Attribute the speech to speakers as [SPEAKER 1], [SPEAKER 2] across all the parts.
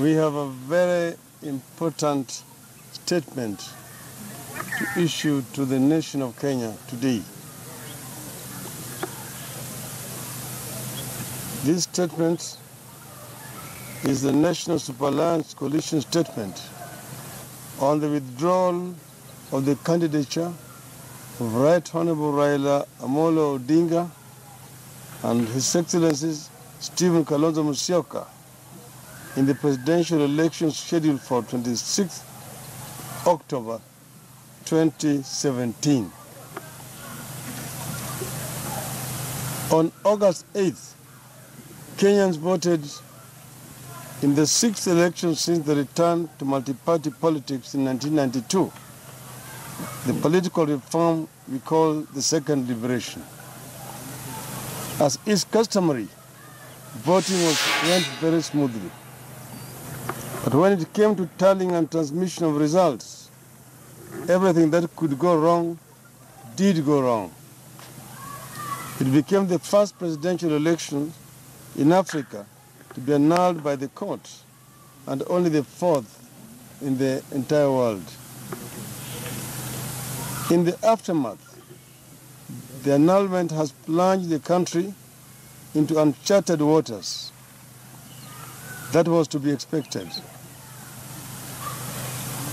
[SPEAKER 1] We have a very important statement to issue to the nation of Kenya today. This statement is the National Super Alliance Coalition statement on the withdrawal of the candidature of Right Honorable Raila Odinga and His Excellency Stephen Kalonzo Musyoka in the presidential elections scheduled for 26 October 2017. On August 8th, Kenyans voted in the sixth election since the return to multi-party politics in 1992, the political reform we call the Second Liberation. As is customary, voting went very smoothly. But when it came to tallying and transmission of results, everything that could go wrong did go wrong. It became the first presidential election in Africa to be annulled by the courts, and only the fourth in the entire world. In the aftermath, the annulment has plunged the country into uncharted waters. That was to be expected.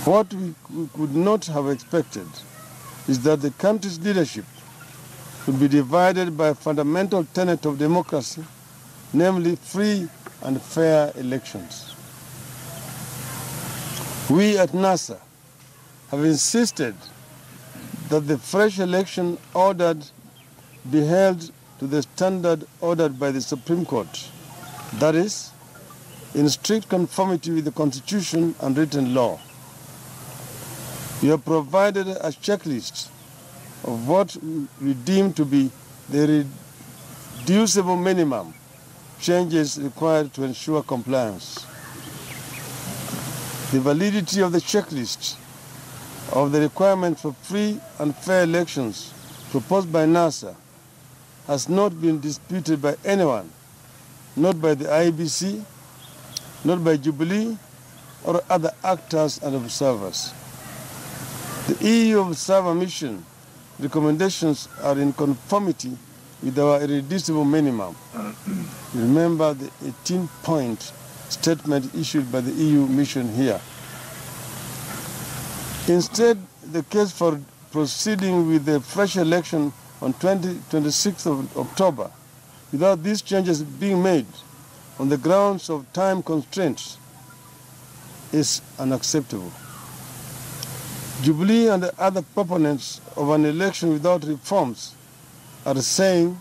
[SPEAKER 1] What we could not have expected is that the country's leadership would be divided by a fundamental tenet of democracy, namely free and fair elections. We at NASA have insisted that the fresh election ordered be held to the standard ordered by the Supreme Court, that is, in strict conformity with the Constitution and written law. We have provided a checklist of what we deem to be the irreducible minimum changes required to ensure compliance. The validity of the checklist of the requirement for free and fair elections proposed by NASA has not been disputed by anyone, not by the IEBC, not by Jubilee, or other actors and observers. The EU Observer Mission recommendations are in conformity with our irreducible minimum. Remember the 18-point statement issued by the EU mission here. Instead, the case for proceeding with the fresh election on 26th of October, without these changes being made on the grounds of time constraints, is unacceptable. Jubilee and the other proponents of an election without reforms are saying